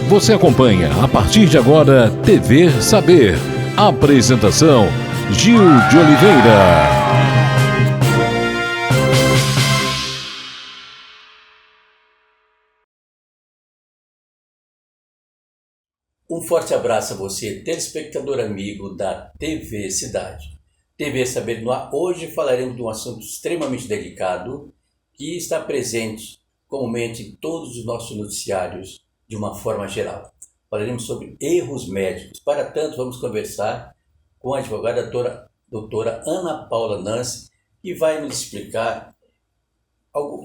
Você acompanha a partir de agora TV Saber. Apresentação Gil de Oliveira. Um forte abraço a você, telespectador amigo da TV Cidade. TV Saber no ar. Hoje falaremos de um assunto extremamente delicado que está presente comumente em todos os nossos noticiários de uma forma geral. Falaremos sobre erros médicos. Para tanto, vamos conversar com a advogada doutora Ana Paula Nancy, que vai nos explicar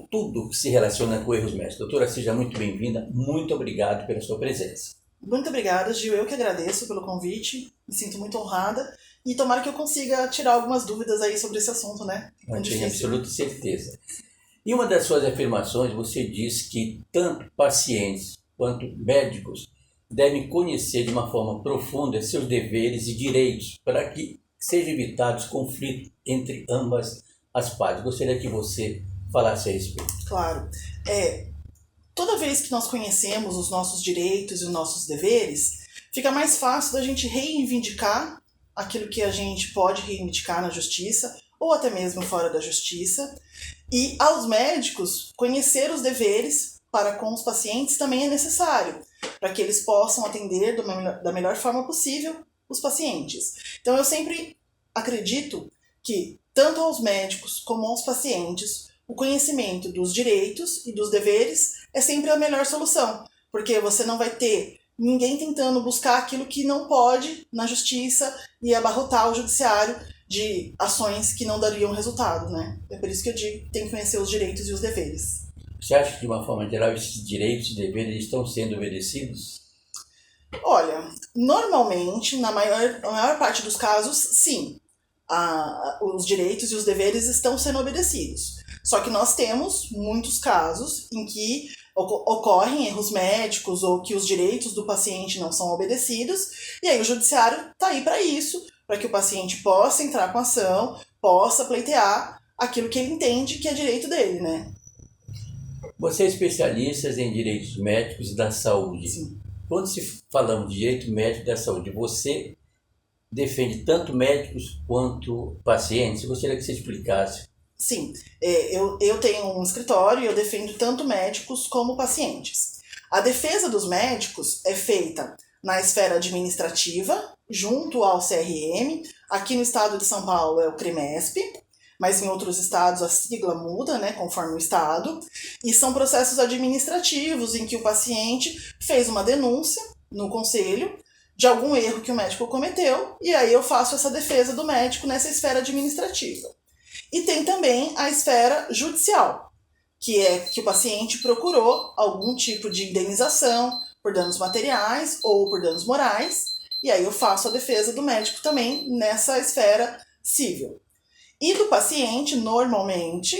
tudo que se relaciona com erros médicos. Doutora, seja muito bem-vinda. Muito obrigado pela sua presença. Muito obrigada, Gil. Eu que agradeço pelo convite. Me sinto muito honrada. E tomara que eu consiga tirar algumas dúvidas aí sobre esse assunto, né? Eu tenho absoluta certeza. Em uma das suas afirmações, você diz que tanto pacientes quanto médicos devem conhecer de uma forma profunda seus deveres e direitos para que sejam evitados conflitos entre ambas as partes. Gostaria que você falasse a respeito. Claro. Toda vez que nós conhecemos os nossos direitos e os nossos deveres, fica mais fácil da gente reivindicar aquilo que a gente pode reivindicar na justiça ou até mesmo fora da justiça. E aos médicos, conhecer os deveres para com os pacientes também é necessário, para que eles possam atender da melhor forma possível os pacientes. Então eu sempre acredito que tanto aos médicos como aos pacientes, o conhecimento dos direitos e dos deveres é sempre a melhor solução, porque você não vai ter ninguém tentando buscar aquilo que não pode na justiça e abarrotar o judiciário de ações que não dariam resultado, né? É por isso que eu digo que tem que conhecer os direitos e os deveres. Você acha que, de uma forma geral, esses direitos e deveres estão sendo obedecidos? Olha, normalmente, na maior parte dos casos, sim. Os direitos e os deveres estão sendo obedecidos. Só que nós temos muitos casos em que ocorrem erros médicos ou que os direitos do paciente não são obedecidos, e aí o judiciário está aí para isso, para que o paciente possa entrar com ação, possa pleitear aquilo que ele entende que é direito dele, né? Você é especialista em direitos médicos e da saúde. Sim. Quando se falamos de direito médico e da saúde, você defende tanto médicos quanto pacientes? Eu gostaria que você explicasse. Sim, eu tenho um escritório e eu defendo tanto médicos como pacientes. A defesa dos médicos é feita na esfera administrativa, junto ao CRM. Aqui no estado de São Paulo é o CREMESP, mas em outros estados a sigla muda, né, conforme o estado. E são processos administrativos em que o paciente fez uma denúncia no conselho de algum erro que o médico cometeu, e aí eu faço essa defesa do médico nessa esfera administrativa. E tem também a esfera judicial, que é que o paciente procurou algum tipo de indenização por danos materiais ou por danos morais, e aí eu faço a defesa do médico também nessa esfera civil. E do paciente, normalmente,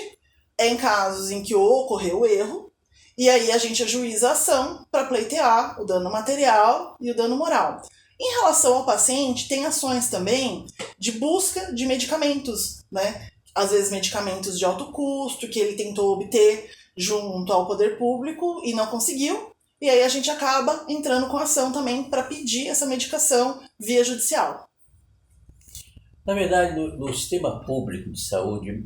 é em casos em que ocorreu o erro, e aí a gente ajuiza a ação para pleitear o dano material e o dano moral. Em relação ao paciente, tem ações também de busca de medicamentos, né? Às vezes medicamentos de alto custo que ele tentou obter junto ao poder público e não conseguiu, e aí a gente acaba entrando com ação também para pedir essa medicação via judicial. Na verdade, no sistema público de saúde,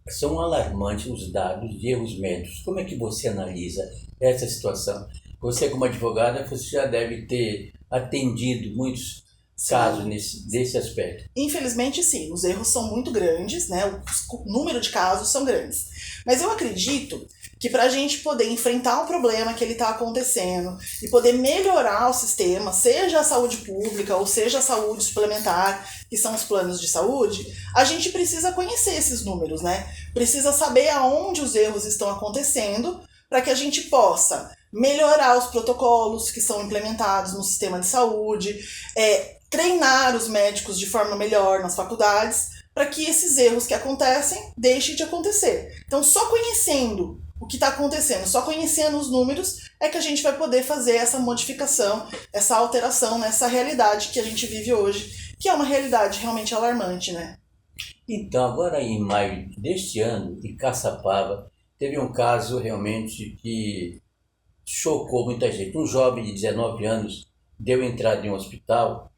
são alarmantes os dados de erros médicos. Como é que você analisa essa situação? Você, como advogada, você já deve ter atendido muitos casos desse aspecto. Infelizmente, sim. Os erros são muito grandes, né? O número de casos são grandes. Mas eu acredito que para a gente poder enfrentar o problema que ele está acontecendo e poder melhorar o sistema, seja a saúde pública ou seja a saúde suplementar, que são os planos de saúde, a gente precisa conhecer esses números, né? Precisa saber aonde os erros estão acontecendo para que a gente possa melhorar os protocolos que são implementados no sistema de saúde, treinar os médicos de forma melhor nas faculdades, para que esses erros que acontecem deixem de acontecer. Então, só conhecendo o que está acontecendo, só conhecendo os números, é que a gente vai poder fazer essa modificação, essa alteração nessa realidade que a gente vive hoje, que é uma realidade realmente alarmante, né? Então, agora em maio deste ano, em Caçapava, teve um caso realmente que chocou muita gente. Um jovem de 19 anos deu entrada em um hospital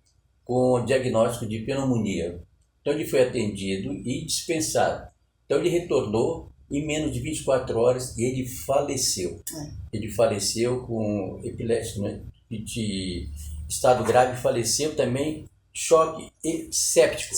com diagnóstico de pneumonia. Então ele foi atendido e dispensado. Então ele retornou em menos de 24 horas e ele faleceu. Ele faleceu com epilepsia, né? De estado grave, faleceu também, choque séptico.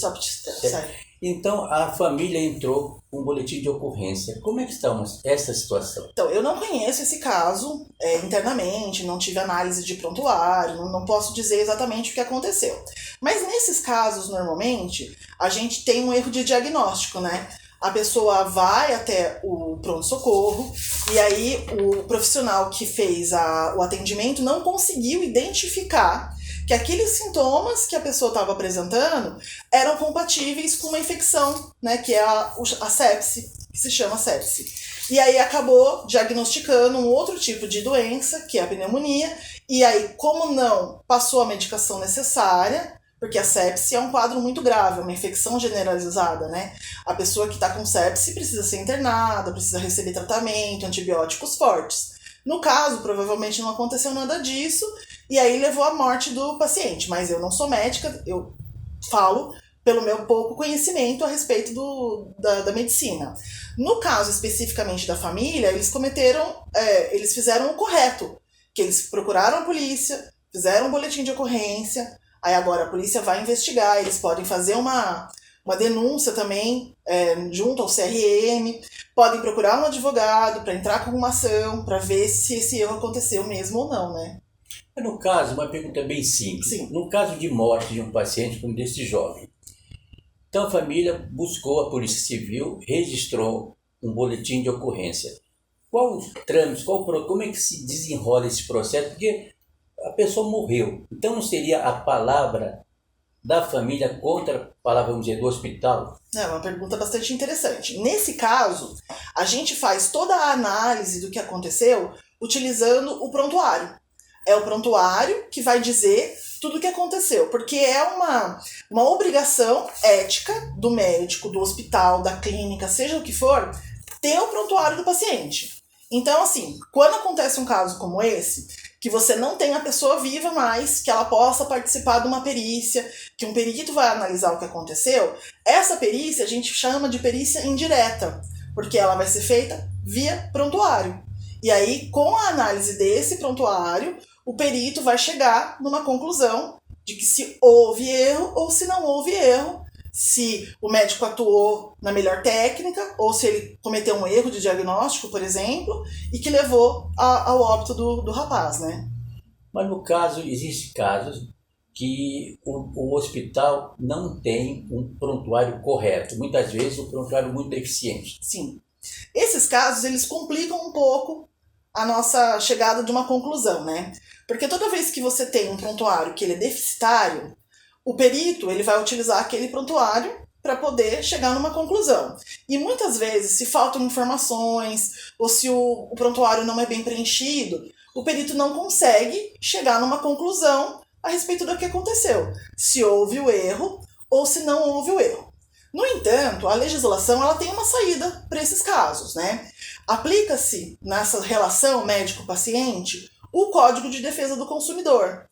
Então a família entrou com um boletim de ocorrência. Como é que está essa situação? Então, eu não conheço esse caso internamente, não tive análise de prontuário, não posso dizer exatamente o que aconteceu. Mas nesses casos, normalmente, a gente tem um erro de diagnóstico, né? A pessoa vai até o pronto-socorro e aí o profissional que fez o atendimento não conseguiu identificar que aqueles sintomas que a pessoa estava apresentando eram compatíveis com uma infecção, né, que é a sepse, que se chama sepse. E aí acabou diagnosticando um outro tipo de doença, que é a pneumonia, e aí, como não passou a medicação necessária, porque a sepse é um quadro muito grave, é uma infecção generalizada, né? A pessoa que está com sepse precisa ser internada, precisa receber tratamento, antibióticos fortes. No caso, provavelmente não aconteceu nada disso, e aí levou à morte do paciente. Mas eu não sou médica, eu falo pelo meu pouco conhecimento a respeito da medicina. No caso especificamente da família, eles fizeram o correto, que eles procuraram a polícia, fizeram um boletim de ocorrência. Aí agora a polícia vai investigar, eles podem fazer uma denúncia também junto ao CRM, podem procurar um advogado para entrar com uma ação, para ver se esse erro aconteceu mesmo ou não, né? No caso, uma pergunta bem simples. Sim. No caso de morte de um paciente como desse jovem, então a família buscou a Polícia Civil, registrou um boletim de ocorrência. Qual o trâmite, como é que se desenrola esse processo? Porque a pessoa morreu. Então não seria a palavra da família contra a palavra, vamos dizer, do hospital? É uma pergunta bastante interessante. Nesse caso, a gente faz toda a análise do que aconteceu utilizando o prontuário. É o prontuário que vai dizer tudo o que aconteceu, porque é uma obrigação ética do médico, do hospital, da clínica, seja o que for, ter o prontuário do paciente. Então, assim, quando acontece um caso como esse, que você não tem a pessoa viva mais, que ela possa participar de uma perícia, que um perito vai analisar o que aconteceu, essa perícia a gente chama de perícia indireta, porque ela vai ser feita via prontuário. E aí, com a análise desse prontuário, o perito vai chegar numa conclusão de que se houve erro ou se não houve erro, se o médico atuou na melhor técnica ou se ele cometeu um erro de diagnóstico, por exemplo, e que levou ao óbito do rapaz, né? Mas no caso, existem casos que o hospital não tem um prontuário correto. Muitas vezes o prontuário é muito deficiente. Sim. Esses casos, eles complicam um pouco a nossa chegada de uma conclusão, né? Porque toda vez que você tem um prontuário que ele é deficitário, o perito ele vai utilizar aquele prontuário para poder chegar numa conclusão. E muitas vezes, se faltam informações ou se o prontuário não é bem preenchido, o perito não consegue chegar numa conclusão a respeito do que aconteceu, se houve o erro ou se não houve o erro. No entanto, a legislação ela tem uma saída para esses casos, né? Aplica-se nessa relação médico-paciente o Código de Defesa do Consumidor.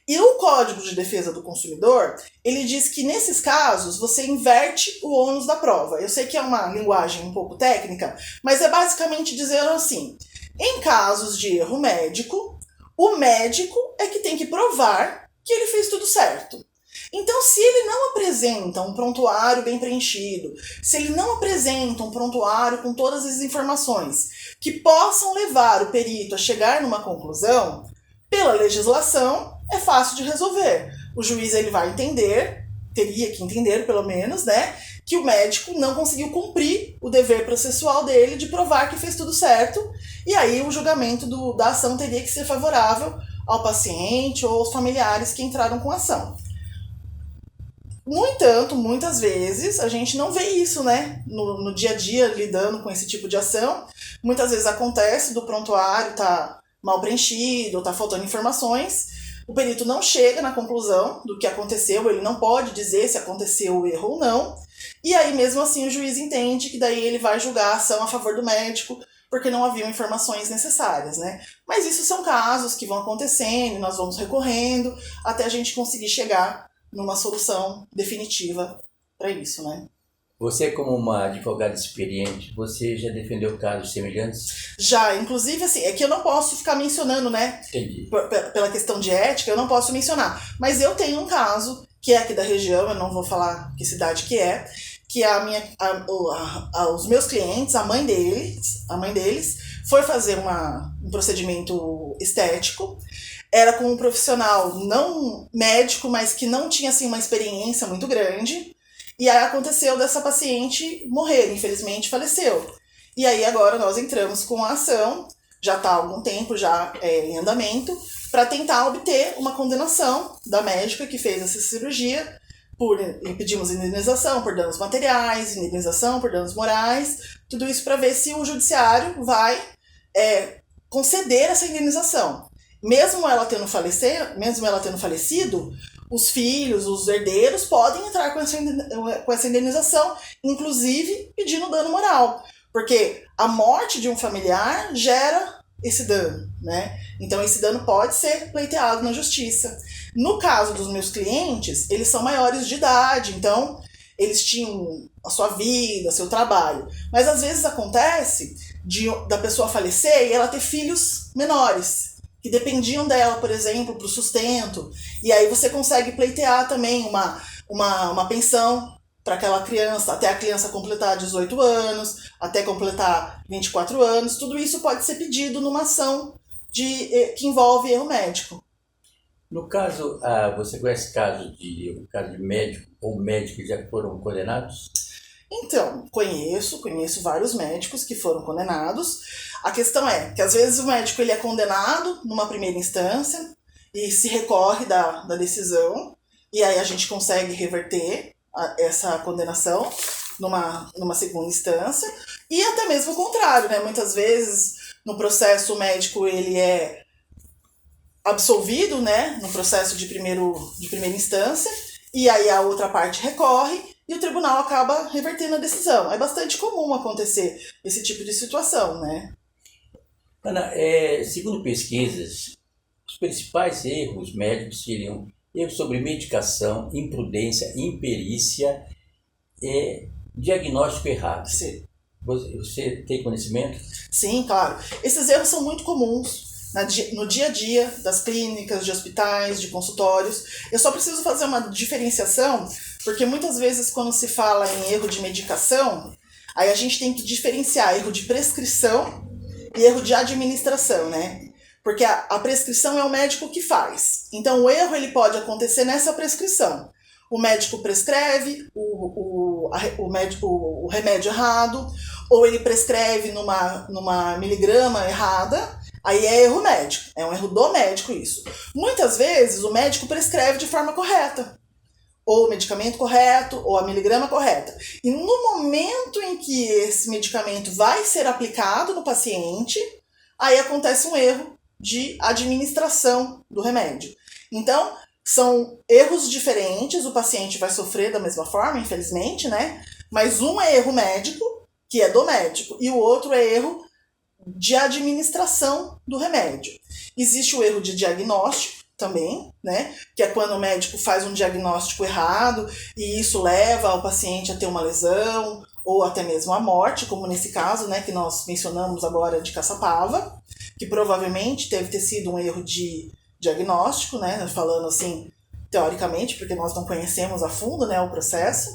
E o Código de Defesa do Consumidor, ele diz que nesses casos você inverte o ônus da prova. Eu sei que é uma linguagem um pouco técnica, mas é basicamente dizendo assim, em casos de erro médico, o médico é que tem que provar que ele fez tudo certo. Então, se ele não apresenta um prontuário bem preenchido, se ele não apresenta um prontuário com todas as informações que possam levar o perito a chegar numa conclusão, pela legislação, é fácil de resolver. O juiz ele vai entender, teria que entender pelo menos, né, que o médico não conseguiu cumprir o dever processual dele de provar que fez tudo certo, e aí o julgamento da ação teria que ser favorável ao paciente ou aos familiares que entraram com a ação. No entanto, muitas vezes a gente não vê isso, né, no dia a dia lidando com esse tipo de ação. Muitas vezes acontece do prontuário tá mal preenchido, tá faltando informações, o perito não chega na conclusão do que aconteceu, ele não pode dizer se aconteceu o erro ou não, e aí mesmo assim o juiz entende que daí ele vai julgar a ação a favor do médico, porque não haviam informações necessárias, né? Mas isso são casos que vão acontecendo, nós vamos recorrendo até a gente conseguir chegar numa solução definitiva para isso, né? Você, como uma advogada experiente, você já defendeu casos semelhantes? Já, inclusive, assim, é que eu não posso ficar mencionando, né? Entendi. Pela questão de ética, eu não posso mencionar. Mas eu tenho um caso, que é aqui da região, eu não vou falar que cidade que os meus clientes, a mãe deles foi fazer um procedimento estético. Era com um profissional não médico, mas que não tinha, assim, uma experiência muito grande. E aí aconteceu dessa paciente morrer, infelizmente faleceu. E aí agora nós entramos com a ação, já está há algum tempo já em andamento, para tentar obter uma condenação da médica que fez essa cirurgia, e pedimos indenização por danos materiais, indenização por danos morais, tudo isso para ver se o judiciário vai conceder essa indenização. Mesmo ela tendo falecido, os filhos, os herdeiros podem entrar com essa indenização, inclusive pedindo dano moral. Porque a morte de um familiar gera esse dano, né? Então esse dano pode ser pleiteado na justiça. No caso dos meus clientes, eles são maiores de idade, então eles tinham a sua vida, seu trabalho. Mas às vezes acontece da pessoa falecer e ela ter filhos menores, que dependiam dela, por exemplo, para o sustento. E aí você consegue pleitear também uma pensão para aquela criança, até a criança completar 18 anos, até completar 24 anos. Tudo isso pode ser pedido numa ação que envolve erro médico. No caso, você conhece caso de médico ou médicos que já foram condenados? Então, conheço vários médicos que foram condenados. A questão é que às vezes o médico ele é condenado numa primeira instância e se recorre da decisão, e aí a gente consegue reverter essa condenação numa segunda instância, e até mesmo o contrário, né? Muitas vezes no processo o médico ele é absolvido, né? No processo de primeira instância, e aí a outra parte recorre, e o tribunal acaba revertendo a decisão. É bastante comum acontecer esse tipo de situação, né? Ana, segundo pesquisas, os principais erros médicos seriam erros sobre medicação, imprudência, imperícia e diagnóstico errado. Sim. Você tem conhecimento? Sim, claro. Esses erros são muito comuns no dia a dia das clínicas, de hospitais, de consultórios. Eu só preciso fazer uma diferenciação, porque muitas vezes quando se fala em erro de medicação, aí a gente tem que diferenciar erro de prescrição e erro de administração, né? Porque a prescrição é o médico que faz. Então o erro ele pode acontecer nessa prescrição. O médico prescreve o remédio errado, ou ele prescreve numa miligrama errada. Aí é erro médico, é um erro do médico isso. Muitas vezes o médico prescreve de forma correta, ou o medicamento correto, ou a miligrama correta. E no momento em que esse medicamento vai ser aplicado no paciente, aí acontece um erro de administração do remédio. Então, são erros diferentes, o paciente vai sofrer da mesma forma, infelizmente, né? Mas um é erro médico, que é do médico, e o outro é erro de administração do remédio. Existe o erro de diagnóstico também, né? Que é quando o médico faz um diagnóstico errado e isso leva o paciente a ter uma lesão ou até mesmo a morte, como nesse caso, né, que nós mencionamos agora de Caçapava, que provavelmente deve ter sido um erro de diagnóstico, né? Falando assim, teoricamente, porque nós não conhecemos a fundo, né, o processo.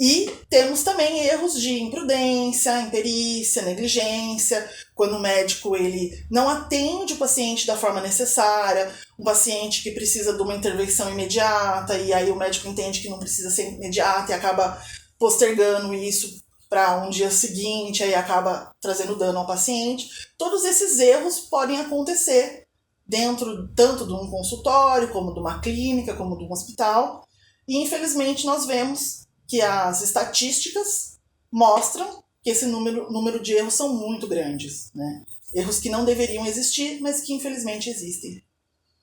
E temos também erros de imprudência, imperícia, negligência, quando o médico ele não atende o paciente da forma necessária, um paciente que precisa de uma intervenção imediata, e aí o médico entende que não precisa ser imediata e acaba postergando isso para um dia seguinte, aí acaba trazendo dano ao paciente. Todos esses erros podem acontecer dentro tanto de um consultório, como de uma clínica, como de um hospital, e infelizmente nós vemos que as estatísticas mostram que esse número de erros são muito grandes, né? Erros que não deveriam existir, mas que infelizmente existem.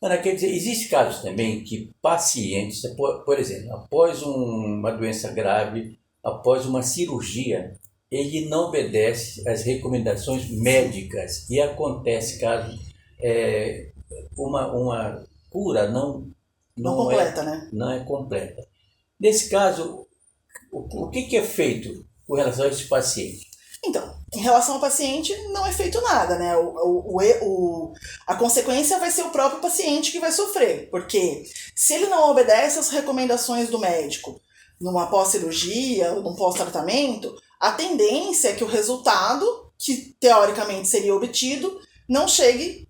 Ana, quer dizer, existe casos também que pacientes, por exemplo, após uma doença grave, após uma cirurgia, ele não obedece às recomendações médicas e acontece caso uma cura Não completa, né? Não é completa. Nesse caso, o que é feito com relação a esse paciente? Então, em relação ao paciente, não é feito nada, né? A consequência vai ser o próprio paciente que vai sofrer, porque se ele não obedece às recomendações do médico numa pós-cirurgia ou num pós-tratamento, a tendência é que o resultado, que teoricamente seria obtido, não chegue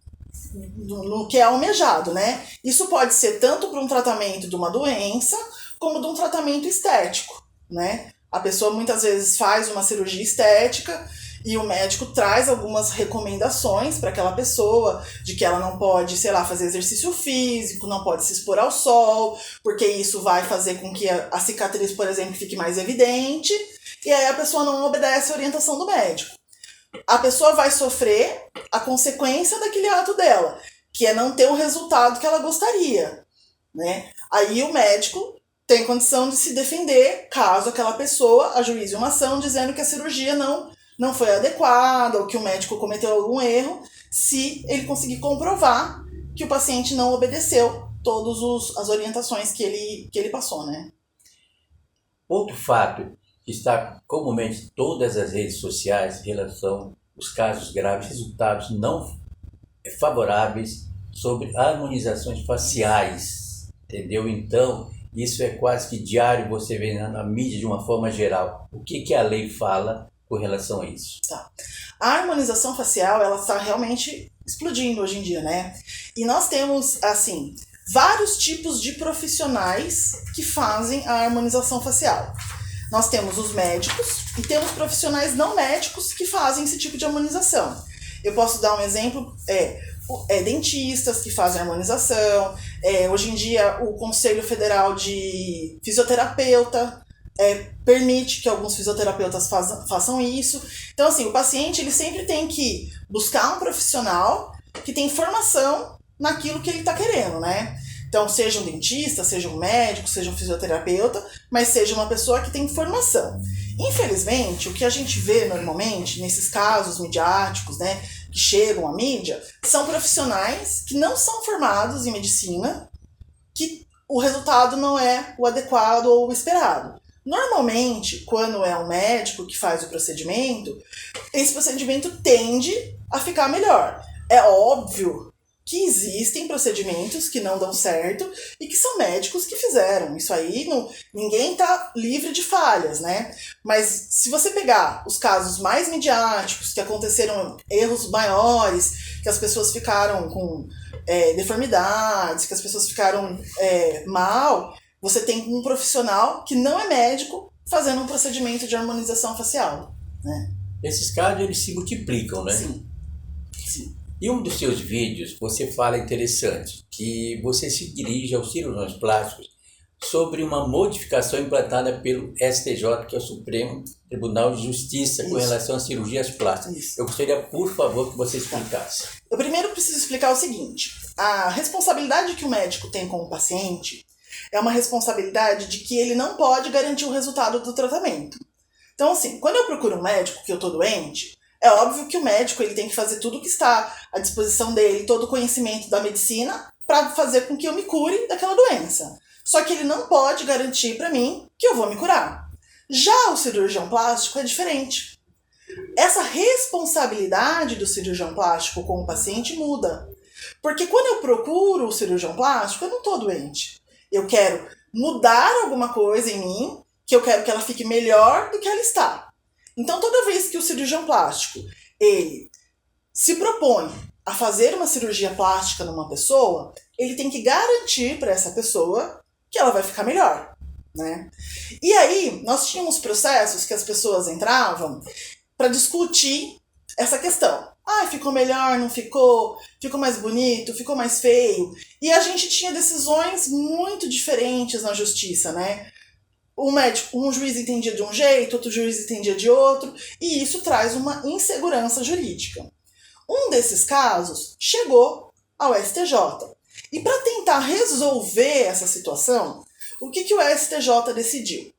no que é almejado, né? Isso pode ser tanto para um tratamento de uma doença, como de um tratamento estético, né? A pessoa muitas vezes faz uma cirurgia estética e o médico traz algumas recomendações para aquela pessoa de que ela não pode, sei lá, fazer exercício físico, não pode se expor ao sol, porque isso vai fazer com que a cicatriz, por exemplo, fique mais evidente, e aí a pessoa não obedece a orientação do médico. A pessoa vai sofrer a consequência daquele ato dela, que é não ter o resultado que ela gostaria, né? Aí o médico tem condição de se defender caso aquela pessoa ajuize uma ação dizendo que a cirurgia não foi adequada ou que o médico cometeu algum erro, se ele conseguir comprovar que o paciente não obedeceu todas as orientações que ele passou, né? Outro fato que está comumente em todas as redes sociais em relação aos casos graves, resultados não favoráveis sobre harmonizações faciais, entendeu? Então, isso é quase que diário, você vê na mídia de uma forma geral. O que a lei fala com relação a isso? Tá. A harmonização facial, ela está realmente explodindo hoje em dia, né? E nós temos, assim, vários tipos de profissionais que fazem a harmonização facial. Nós temos os médicos e temos profissionais não médicos que fazem esse tipo de harmonização. Eu posso dar um exemplo, dentistas que fazem harmonização, hoje em dia o Conselho Federal de Fisioterapeuta permite que alguns fisioterapeutas façam isso. Então, assim, o paciente ele sempre tem que buscar um profissional que tem formação naquilo que ele está querendo, né? Então, seja um dentista, seja um médico, seja um fisioterapeuta, mas seja uma pessoa que tem formação. Infelizmente, o que a gente vê normalmente nesses casos midiáticos, né, que chegam à mídia, são profissionais que não são formados em medicina, que o resultado não é o adequado ou o esperado. Normalmente, quando é um médico que faz o procedimento, esse procedimento tende a ficar melhor. É óbvio que existem procedimentos que não dão certo e que são médicos que fizeram. Isso aí, ninguém está livre de falhas, né? Mas se você pegar os casos mais midiáticos, que aconteceram erros maiores, que as pessoas ficaram com deformidades, que as pessoas ficaram mal, você tem um profissional que não é médico fazendo um procedimento de harmonização facial, né? Esses casos, eles se multiplicam, né? Sim. Sim. Em um dos seus vídeos, você fala interessante, que você se dirige aos cirurgiões plásticos sobre uma modificação implantada pelo STJ, que é o Supremo Tribunal de Justiça, com relação às cirurgias plásticas. Isso. Eu gostaria, por favor, que você explicasse. Eu primeiro preciso explicar o seguinte: a responsabilidade que o médico tem com o paciente é uma responsabilidade de que ele não pode garantir o resultado do tratamento. Então, assim, quando eu procuro um médico que eu estou doente, é óbvio que o médico ele tem que fazer tudo o que está à disposição dele, todo o conhecimento da medicina, para fazer com que eu me cure daquela doença. Só que ele não pode garantir para mim que eu vou me curar. Já o cirurgião plástico é diferente. Essa responsabilidade do cirurgião plástico com o paciente muda. Porque quando eu procuro o cirurgião plástico, eu não estou doente. Eu quero mudar alguma coisa em mim, que eu quero que ela fique melhor do que ela está. Então, toda vez que o cirurgião plástico ele se propõe a fazer uma cirurgia plástica numa pessoa, ele tem que garantir para essa pessoa que ela vai ficar melhor, né? E aí, nós tínhamos processos que as pessoas entravam para discutir essa questão. Ficou melhor, não ficou? Ficou mais bonito? Ficou mais feio? E a gente tinha decisões muito diferentes na justiça, né? Um juiz entendia de um jeito, outro juiz entendia de outro, e isso traz uma insegurança jurídica. Um desses casos chegou ao STJ. E para tentar resolver essa situação, o que o STJ decidiu?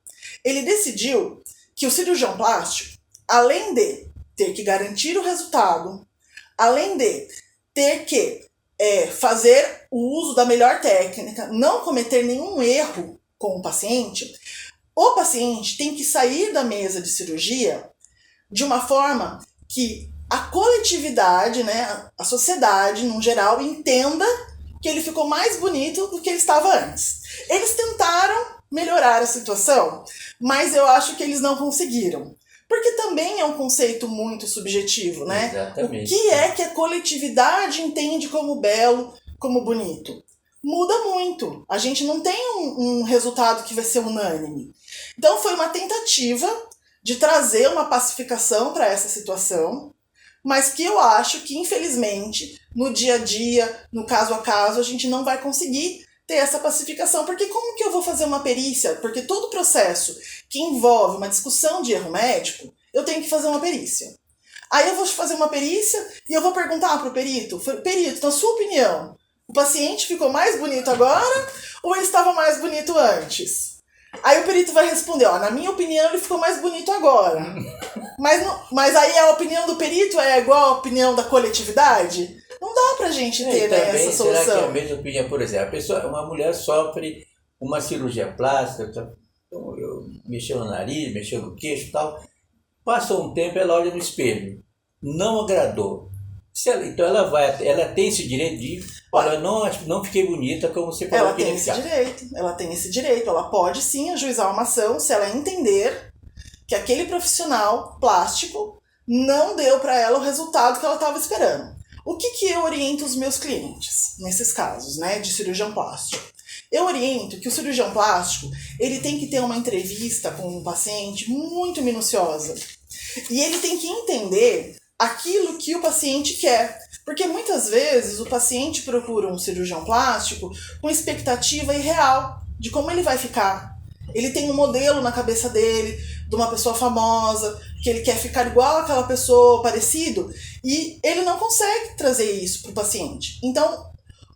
Ele decidiu que o cirurgião plástico, além de ter que garantir o resultado, além de ter que fazer o uso da melhor técnica, não cometer nenhum erro com o paciente tem que sair da mesa de cirurgia de uma forma que a coletividade, né, a sociedade, no geral, entenda que ele ficou mais bonito do que ele estava antes. Eles tentaram melhorar a situação, mas eu acho que eles não conseguiram. Porque também é um conceito muito subjetivo, né? Exatamente. O que a coletividade entende como belo, como bonito? Muda muito. A gente não tem um resultado que vai ser unânime. Então foi uma tentativa de trazer uma pacificação para essa situação, mas que eu acho que, infelizmente, no dia a dia, no caso a caso, a gente não vai conseguir ter essa pacificação. Porque como que eu vou fazer uma perícia? Porque todo processo que envolve uma discussão de erro médico, eu tenho que fazer uma perícia. Aí eu vou fazer uma perícia e eu vou perguntar para o perito, na sua opinião, o paciente ficou mais bonito agora ou ele estava mais bonito antes? Aí o perito vai responder, na minha opinião ele ficou mais bonito agora. Mas aí a opinião do perito é igual à opinião da coletividade? Não dá pra gente ter também, essa solução. será que é a mesma opinião? Por exemplo, uma mulher sofre uma cirurgia plástica, mexeu no nariz, mexeu no queixo e tal. Passou um tempo, ela olha no espelho. Não agradou. Então ela tem esse direito de olha, não fiquei bonita como você falou. Ela tem esse direito. Ela pode sim ajuizar uma ação se ela entender que aquele profissional plástico não deu para ela o resultado que ela estava esperando. O que eu oriento os meus clientes nesses casos, né, de cirurgião plástico? Eu oriento que o cirurgião plástico ele tem que ter uma entrevista com o paciente muito minuciosa. E ele tem que entender aquilo que o paciente quer. Porque muitas vezes o paciente procura um cirurgião plástico com expectativa irreal de como ele vai ficar. Ele tem um modelo na cabeça dele, de uma pessoa famosa, que ele quer ficar igual àquela pessoa, parecido, e ele não consegue trazer isso para o paciente. Então,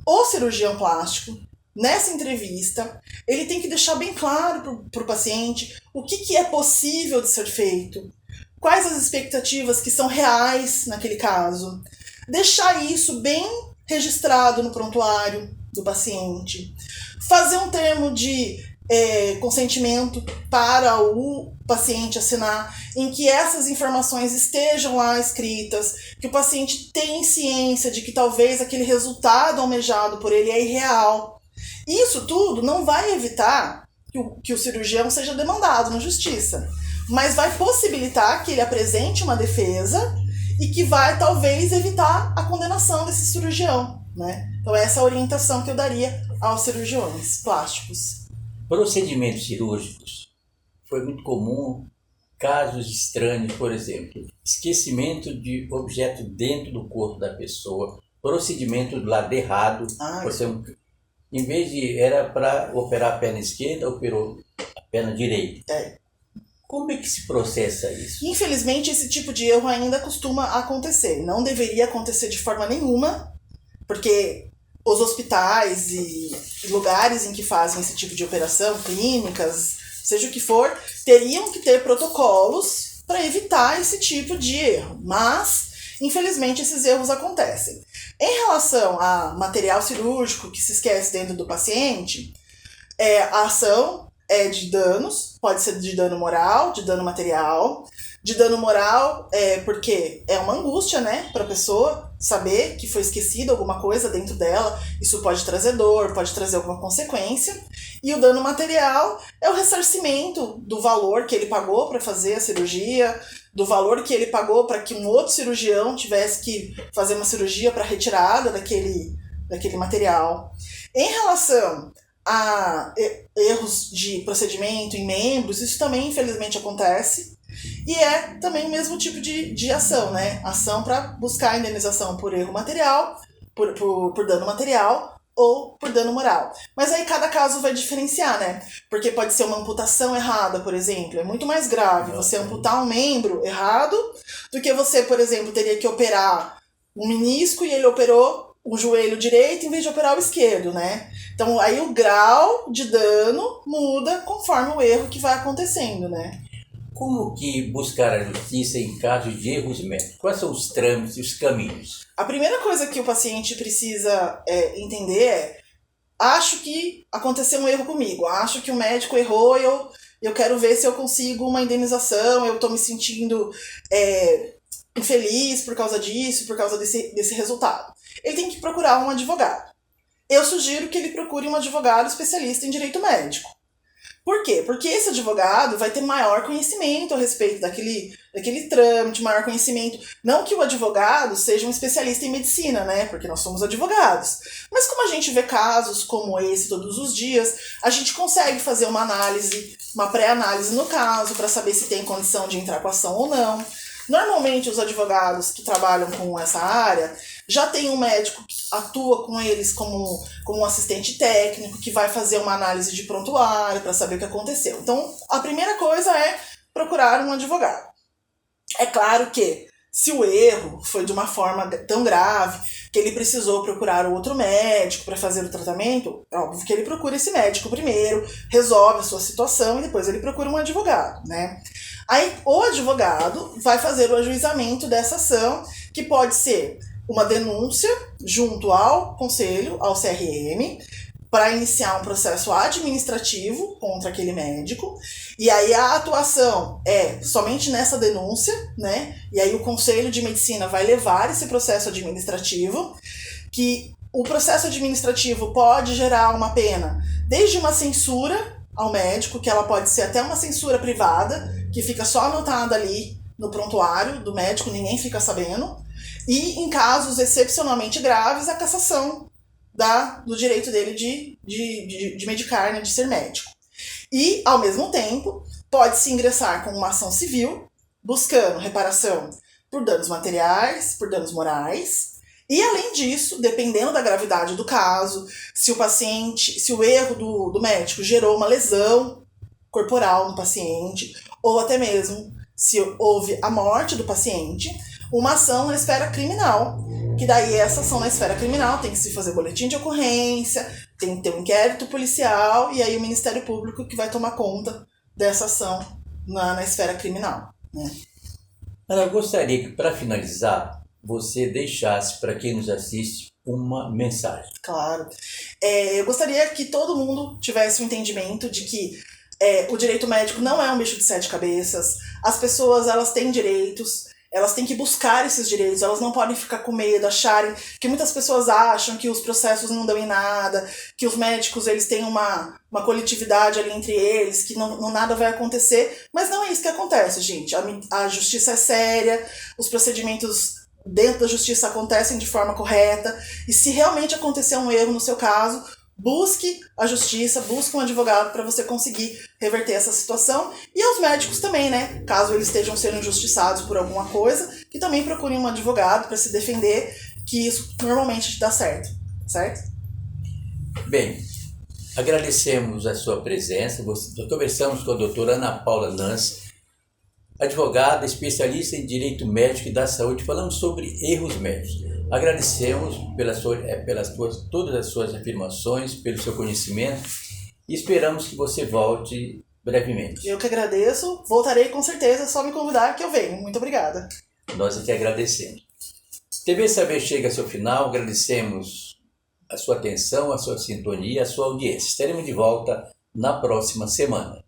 o cirurgião plástico, nessa entrevista, ele tem que deixar bem claro para o paciente o que é possível de ser feito, quais as expectativas que são reais naquele caso. Deixar isso bem registrado no prontuário do paciente. Fazer um termo de consentimento para o paciente assinar, em que essas informações estejam lá escritas, que o paciente tem ciência de que talvez aquele resultado almejado por ele é irreal. Isso tudo não vai evitar que o cirurgião seja demandado na justiça, mas vai possibilitar que ele apresente uma defesa e que vai talvez evitar a condenação desse cirurgião, né? Então essa é a orientação que eu daria aos cirurgiões plásticos. Procedimentos cirúrgicos. Foi muito comum casos estranhos, por exemplo, esquecimento de objeto dentro do corpo da pessoa, procedimento do lado errado, em vez de era para operar a perna esquerda, operou a perna direita. Como é que se processa isso? Infelizmente, esse tipo de erro ainda costuma acontecer. Não deveria acontecer de forma nenhuma, porque os hospitais e lugares em que fazem esse tipo de operação, clínicas, seja o que for, teriam que ter protocolos para evitar esse tipo de erro. Mas, infelizmente, esses erros acontecem. Em relação a material cirúrgico que se esquece dentro do paciente, a ação é de danos, pode ser de dano moral, de dano material. De dano moral porque é uma angústia, né, para a pessoa saber que foi esquecido alguma coisa dentro dela. Isso pode trazer dor, pode trazer alguma consequência. E o dano material é o ressarcimento do valor que ele pagou para fazer a cirurgia, do valor que ele pagou para que um outro cirurgião tivesse que fazer uma cirurgia para retirada daquele material. Em relação a erros de procedimento em membros, isso também infelizmente acontece. E é também o mesmo tipo de ação, né? Ação para buscar indenização por erro material, por dano material ou por dano moral. Mas aí cada caso vai diferenciar, né? Porque pode ser uma amputação errada, por exemplo. É muito mais grave você amputar um membro errado do que você, por exemplo, teria que operar um menisco e ele operou o joelho direito em vez de operar o esquerdo, né? Então aí o grau de dano muda conforme o erro que vai acontecendo, né? Como que buscar a justiça em caso de erros médicos? Quais são os trâmites e os caminhos? A primeira coisa que o paciente precisa entender é: acho que aconteceu um erro comigo, acho que o médico errou, eu quero ver se eu consigo uma indenização, eu estou me sentindo infeliz por causa disso, por causa desse resultado. Ele tem que procurar um advogado. Eu sugiro que ele procure um advogado especialista em direito médico. Por quê? Porque esse advogado vai ter maior conhecimento a respeito daquele trâmite, maior conhecimento. Não que o advogado seja um especialista em medicina, né? Porque nós somos advogados. Mas como a gente vê casos como esse todos os dias, a gente consegue fazer uma análise, uma pré-análise no caso, para saber se tem condição de entrar com ação ou não. Normalmente os advogados que trabalham com essa área já tem um médico que atua com eles como um assistente técnico, que vai fazer uma análise de prontuário para saber o que aconteceu. Então, a primeira coisa é procurar um advogado. É claro que se o erro foi de uma forma tão grave que ele precisou procurar outro médico para fazer o tratamento, é óbvio que ele procura esse médico primeiro, resolve a sua situação e depois ele procura um advogado, né? Aí o advogado vai fazer o ajuizamento dessa ação, que pode ser uma denúncia junto ao conselho, ao CRM, para iniciar um processo administrativo contra aquele médico. E aí a atuação é somente nessa denúncia, né? E aí o Conselho de Medicina vai levar esse processo administrativo, que o processo administrativo pode gerar uma pena desde uma censura ao médico, que ela pode ser até uma censura privada, que fica só anotada ali no prontuário do médico, ninguém fica sabendo. E em casos excepcionalmente graves, a cassação do direito dele de medicar, né, de ser médico. E, ao mesmo tempo, pode-se ingressar com uma ação civil, buscando reparação por danos materiais, por danos morais. E, além disso, dependendo da gravidade do caso, se o erro do médico gerou uma lesão corporal no paciente, ou até mesmo se houve a morte do paciente, uma ação na esfera criminal, que daí essa ação na esfera criminal tem que se fazer boletim de ocorrência, tem que ter um inquérito policial, e aí o Ministério Público que vai tomar conta dessa ação na esfera criminal, né? Ana, eu gostaria que, para finalizar, você deixasse para quem nos assiste uma mensagem. Claro. Eu gostaria que todo mundo tivesse um entendimento de que o direito médico não é um bicho de 7 cabeças. As pessoas, elas têm direitos, elas têm que buscar esses direitos, elas não podem ficar com medo, acharem que muitas pessoas acham que os processos não dão em nada, que os médicos eles têm uma coletividade ali entre eles, que não nada vai acontecer, mas não é isso que acontece, gente. A justiça é séria, os procedimentos dentro da justiça acontecem de forma correta, e se realmente acontecer um erro no seu caso, busque a justiça, busque um advogado para você conseguir reverter essa situação. E aos médicos também, né? Caso eles estejam sendo injustiçados por alguma coisa, que também procurem um advogado para se defender, que isso normalmente dá certo, certo? Bem, agradecemos a sua presença. Conversamos com a doutora Ana Paula Nance, advogada, especialista em direito médico e da saúde, falamos sobre erros médicos. Agradecemos todas as suas afirmações, pelo seu conhecimento, e esperamos que você volte brevemente. Eu que agradeço, voltarei com certeza, é só me convidar que eu venho. Muito obrigada. Nós aqui agradecemos. TV Saber chega ao seu final, agradecemos a sua atenção, a sua sintonia, a sua audiência. Estaremos de volta na próxima semana.